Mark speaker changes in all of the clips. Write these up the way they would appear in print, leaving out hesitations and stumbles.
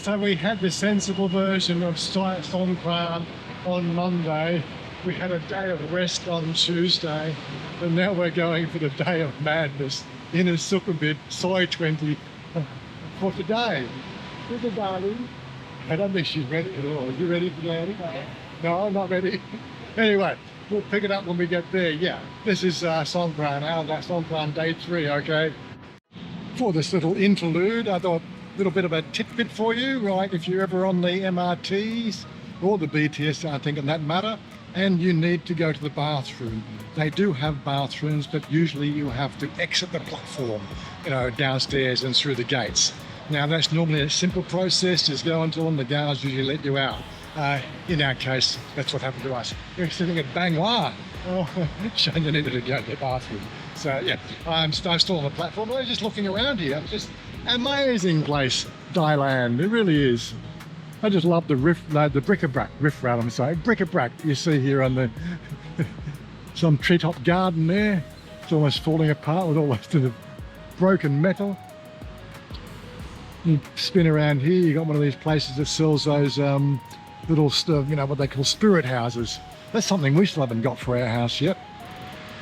Speaker 1: So we had the sensible version of Songkran on Monday. We had a day of rest on Tuesday, and now we're going for the day of madness in a Sukhumvit Soi 20 for today. With the darling. I don't think she's ready at all. Are you ready for Daddy? No, I'm not ready. Anyway, we'll pick it up when we get there. Yeah, this is Songkran, Songkran day 3, okay? For this little interlude, I thought a little bit of a tidbit for you, right? If you're ever on the MRTs or the BTS, I think in that matter, and you need to go to the bathroom. They do have bathrooms, but usually you have to exit the platform, you know, downstairs and through the gates. Now that's normally a simple process, just go into them, the guards usually let you out. In our case, that's what happened to us. We're sitting at Bangkok. Oh, Chanya needed to go to the bathroom. So yeah, I'm still on the platform, but I'm just looking around here. Just amazing place, Thailand, it really is. I just love the bric-a-brac you see here on the some treetop garden there. It's almost falling apart with all this sort of broken metal. You spin around here, you got one of these places that sells those little stuff, you know, what they call spirit houses. That's something we still haven't got for our house yet.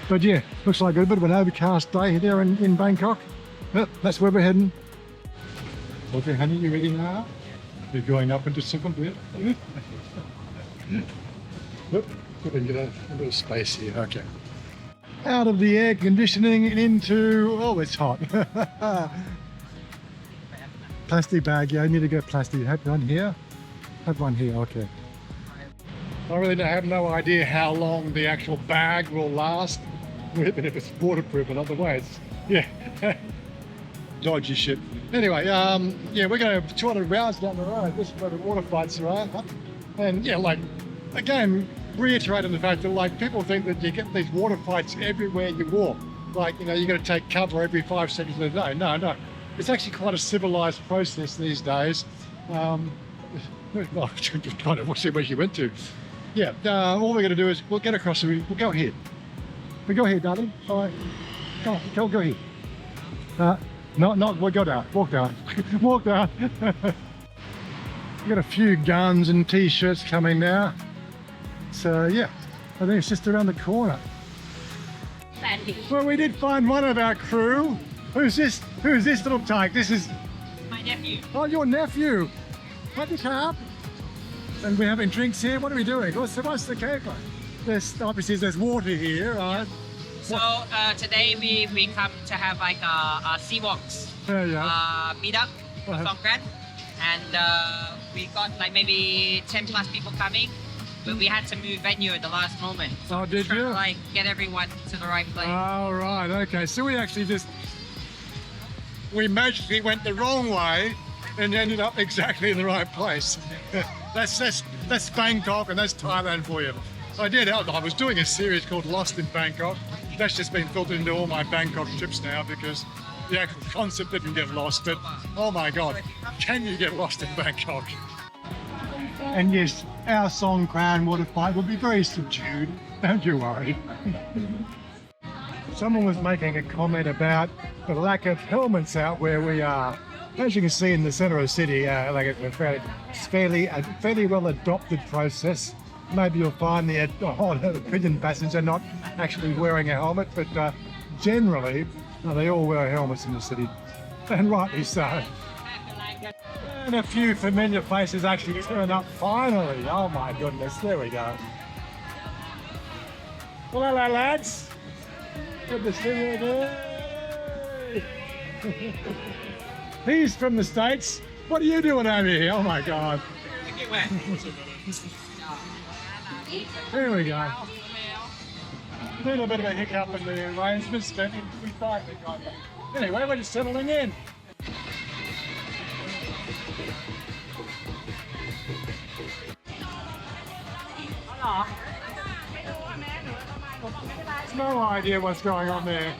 Speaker 1: But yeah, looks like a bit of an overcast day there in Bangkok. Yep, that's where we're heading. Okay, honey, you ready now? You're going up into Sukhumvit. Look, we can get a little space here, okay. Out of the air conditioning and into, oh, it's hot. Plastic bag, yeah, I need to get plastic. Have one here? Have one here, okay. I really have no idea how long the actual bag will last, even if it's waterproof and otherwise. Yeah, dodgy shit. Anyway, yeah, we're going 200 rounds down the road. This is where the water fights are. And yeah, like, again, reiterating the fact that like people think that you get these water fights everywhere you walk. Like, you know, you got to take cover every 5 seconds of the day. No. It's actually quite a civilized process these days. Well, just kind of see where she went to. Yeah, all we're going to do is we'll get across, we'll go here. We go here, darling. All right. Go here. We'll go down. Walk down. Walk down. We've got a few guns and t-shirts coming now. So yeah, I think it's just around the corner. Well, we did find one of our crew. Who's this little tyke? This is
Speaker 2: my nephew.
Speaker 1: Oh, your nephew. What the crap? And we're having drinks here. What are we doing? What's the cake like? There's water here, right?
Speaker 2: So today we come to have like a sea walks. Meetup for Songkran, and we got like maybe 10 plus people coming, but we had to move venue at the last moment.
Speaker 1: Oh, did you?
Speaker 2: To, like, get everyone to the right place.
Speaker 1: Oh, right, okay. So we magically went the wrong way and ended up exactly in the right place. That's Bangkok, and that's Thailand for you. I was doing a series called Lost in Bangkok. That's just been filtered into all my Bangkok trips now because the actual concept didn't get lost, but oh my God, can you get lost in Bangkok? And yes, our Songkran water fight will be very subdued, don't you worry. Someone was making a comment about the lack of helmets out where we are. As you can see in the centre of the city, like it's a fairly well adopted process. Maybe you'll find the pigeon passengers are not actually wearing a helmet, but generally they all wear helmets in the city, and rightly so. And a few familiar faces actually turn up finally. Oh my goodness, there we go. Well, hello lads. Good to see you again. He's from the States. What are you doing over here? Oh my God. Here we go. Been a bit of a hiccup in the arrangements, but we finally got it. Anyway, we're just settling in. No idea what's going on there.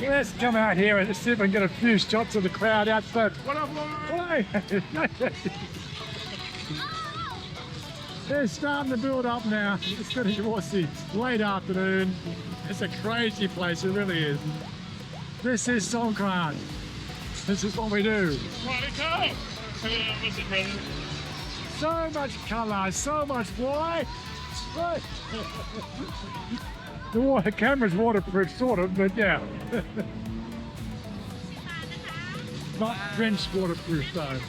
Speaker 1: Let's come out here and see if we can get a few shots of the crowd outside. What up, boy? They're starting to build up now. It's getting towards the late afternoon. It's a crazy place, it really is. This is Songkran. This is what we do. So much colour, so much white. The camera's waterproof, sort of, but yeah. Not drenched waterproof though.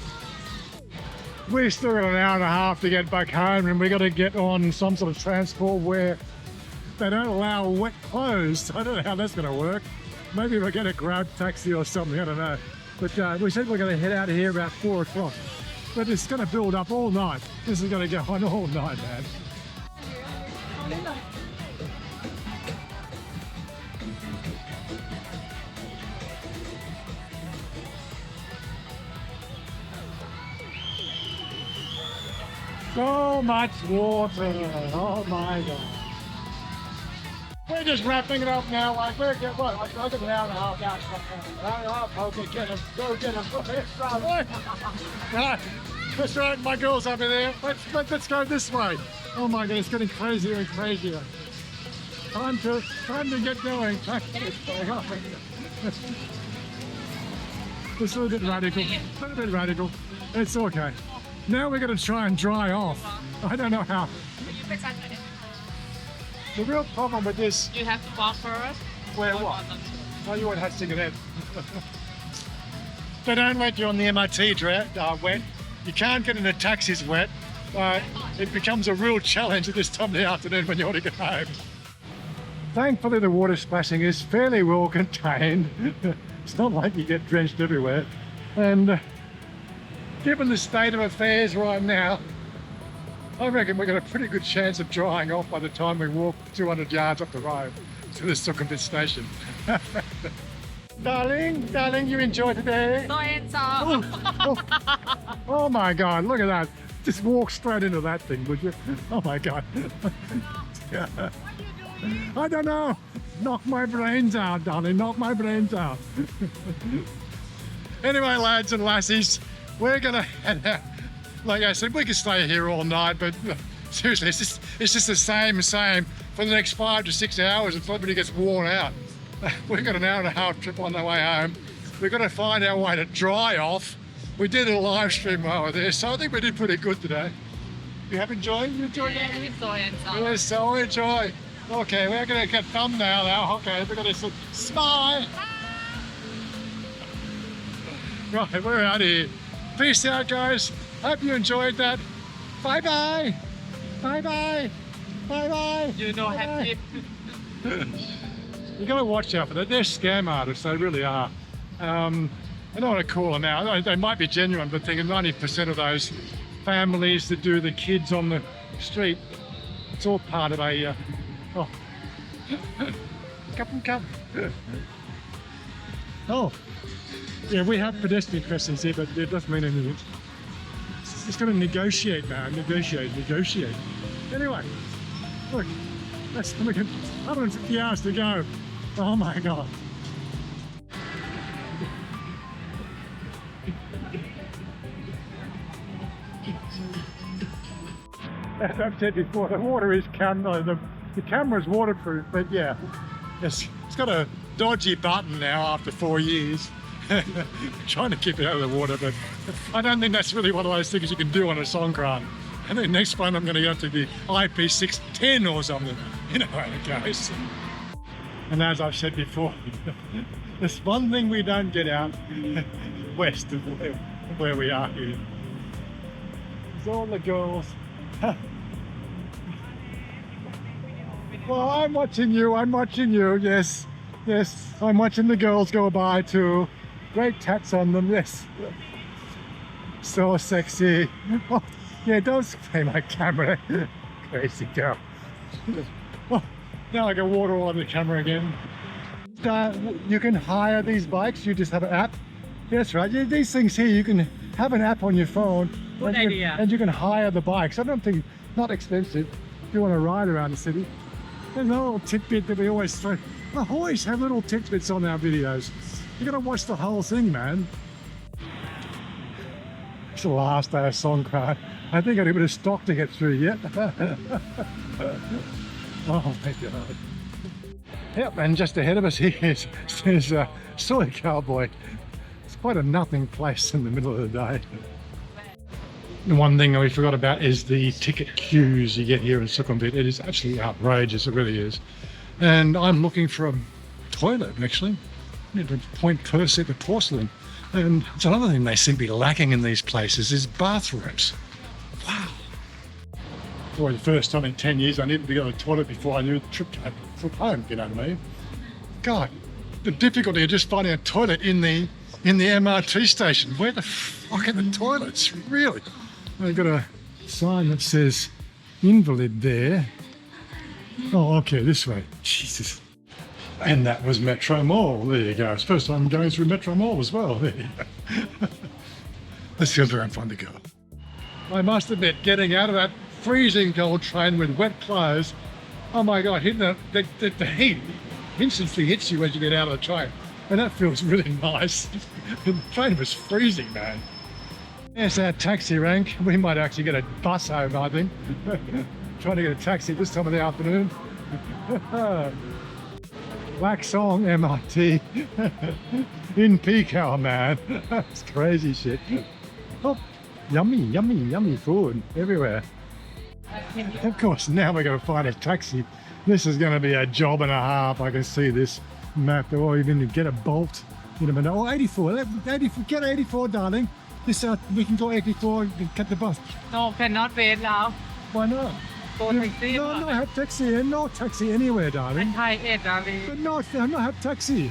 Speaker 1: We've still got an hour and a half to get back home, and we've got to get on some sort of transport where they don't allow wet clothes. I don't know how that's going to work. Maybe we'll get a Grab taxi or something, I don't know. But we said we're going to head out of here about 4 o'clock. But it's going to build up all night. This is going to go on all night, man. So much water, oh my God. We're just wrapping it up now, like we're getting, what, like an hour and a half out. Hour and a half, okay, get him, go get him. That's right, my girl's over there. Let's go this way. Oh my God, it's getting crazier and crazier. Time to get going. It's a little bit radical. It's okay. Now we're going to try and dry off. I don't know how. The real problem with this...
Speaker 2: You have to walk first.
Speaker 1: Where what? Oh, you won't have to sing it in. They don't let you on the MRT wet. You can't get in the taxis wet. It becomes a real challenge at this time of the afternoon when you want to get home. Thankfully, the water splashing is fairly well contained. It's not like you get drenched everywhere. And given the state of affairs right now, I reckon we've got a pretty good chance of drying off by the time we walk 200 yards up the road to the Sukhumvit station. Darling, you enjoyed today? Oh my God, look at that. Just walk straight into that thing, would you? Oh my God. I don't know. Knock my brains out, darling, knock my brains out. Anyway, lads and lassies, we're gonna head out. Like I said, we could stay here all night, but seriously, it's just the same for the next 5 to 6 hours until everybody gets worn out. We've got an hour and a half trip on the way home. We've got to find our way to dry off. We did a live stream while we were there, so I think we did pretty good today. You have enjoyed? You enjoyed that?
Speaker 2: Yeah,
Speaker 1: so enjoy. Okay, we're going to get thumbnail now. Okay, we're going to smile. Right, we're out of here. Peace out, guys. Hope you enjoyed that. Bye-bye. Bye-bye. Bye-bye.
Speaker 2: You know, happy.
Speaker 1: You got to watch out for that. They're scam artists, they really are. I don't want to call them out. They might be genuine, but think 90% of those families that do the kids on the street, it's all part of a. Oh, come. Oh, yeah, we have pedestrian crossings here, but it doesn't mean anything. It's got to negotiate, man. Negotiate. Anyway, look, that's 150 hours to go. Oh my God. As I've said before, the water is the camera's waterproof, but yeah, it's got a dodgy button now after 4 years. Trying to keep it out of the water, but I don't think that's really one of those things you can do on a Songkran. I think next one I'm going to go to the IP610 or something. You know how it goes. And as I've said before, there's one thing we don't get out west of where we are here. It's all the girls. Well, I'm watching you, yes, I'm watching the girls go by too. Great tats on them, yes. So sexy. Oh, yeah, don't spray my camera. Crazy girl. Oh, now I can water all over the camera again. You can hire these bikes, you just have an app. That's right, these things here, you can have an app on your phone.
Speaker 2: Good idea.
Speaker 1: And you can hire the bikes. I don't think, not expensive, if you want to ride around the city. There's a little tidbit that we always throw. We always have little tidbits on our videos. You gotta watch the whole thing, man. It's the last day of Songkran. I think I got a bit of stock to get through yet. Oh my God. Yep, and just ahead of us here is Soi Cowboy. It's quite a nothing place in the middle of the day. The one thing we forgot about is the ticket queues you get here in Sukhumvit. It is absolutely outrageous, it really is. And I'm looking for a toilet, actually. I need to point closely at the porcelain. And it's another thing they seem to be lacking in these places is bathrooms. Wow. For the first time in 10 years, I needed to go to the toilet before I knew the trip home, you know what I mean? God, the difficulty of just finding a toilet in the MRT station. Where the fuck are the toilets, really? I've got a sign that says invalid there. Oh, okay, this way. Jesus. And that was Metro Mall. There you go. It's the first time I'm going through Metro Mall as well. There you go. Let's go around and find the girl. I must admit, getting out of that freezing cold train with wet clothes, oh my God, hitting the heat instantly hits you as you get out of the train. And that feels really nice. The train was freezing, man. There's our taxi rank. We might actually get a bus home, I think. Trying to get a taxi this time of the afternoon. Black Song MRT in peak hour, man. That's crazy shit. Oh, yummy food everywhere. Of course, now we're going to find a taxi. This is going to be a job and a half. I can see this map. Or even get a Bolt. Oh, 84. Get 84, darling. This we can go 84 and cut the bus.
Speaker 2: No, cannot wait now.
Speaker 1: Why not?
Speaker 2: Go taxi.
Speaker 1: No, have taxi. No taxi anywhere, darling.
Speaker 2: Thai 8, darling.
Speaker 1: But no, have taxi.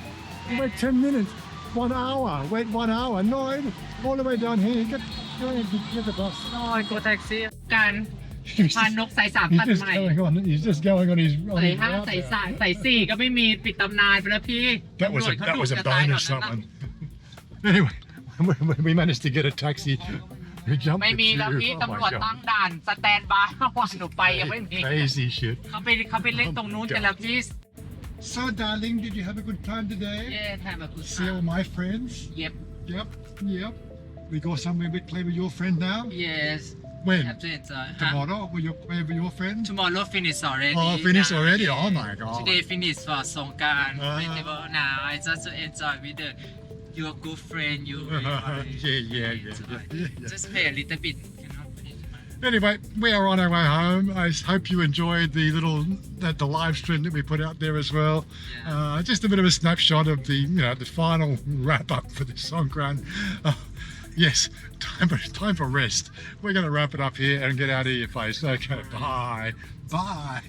Speaker 1: Wait 10 minutes. 1 hour. Wait 1 hour. No, all the way down here. Get the bus.
Speaker 2: No, go taxi. กันพานกใส่3 พันใหม่
Speaker 1: He's just going on his
Speaker 2: ใส่5 ใส่3 ใส่4ก็ไม่มีปิดตำนานไปแล้วพี่
Speaker 1: That was a bonus, that one. Anyway, we managed to get a taxi. We jumped
Speaker 2: ไม่มีแล้วพี่ตำรวจตั้งด่านสแตนบายเมื่อวานหนูไปยังไม่มี
Speaker 1: Crazy shit.
Speaker 2: เขาไปเล่นตรงนู้นกันแล้วพี่
Speaker 1: So, darling, did you have a good time today?
Speaker 2: Yeah, have a good
Speaker 1: See all
Speaker 2: time.
Speaker 1: my friends?
Speaker 2: Yep.
Speaker 1: We go somewhere we play with your friend now?
Speaker 2: Yes.
Speaker 1: When?
Speaker 2: Have to enjoy.
Speaker 1: Tomorrow? Will you play with your friend?
Speaker 2: Tomorrow finish already.
Speaker 1: Oh, finish already? Oh my God.
Speaker 2: Today finish for Songkran festival. Now I just enjoy with your good friend.
Speaker 1: Yeah.
Speaker 2: Just play a little bit.
Speaker 1: Anyway, we are on our way home. I hope you enjoyed the live stream that we put out there as well.
Speaker 2: Yeah.
Speaker 1: Just a bit of a snapshot of the final wrap up for the Songkran. Yes, time for rest. We're going to wrap it up here and get out of your face. Okay, bye.
Speaker 2: Bye.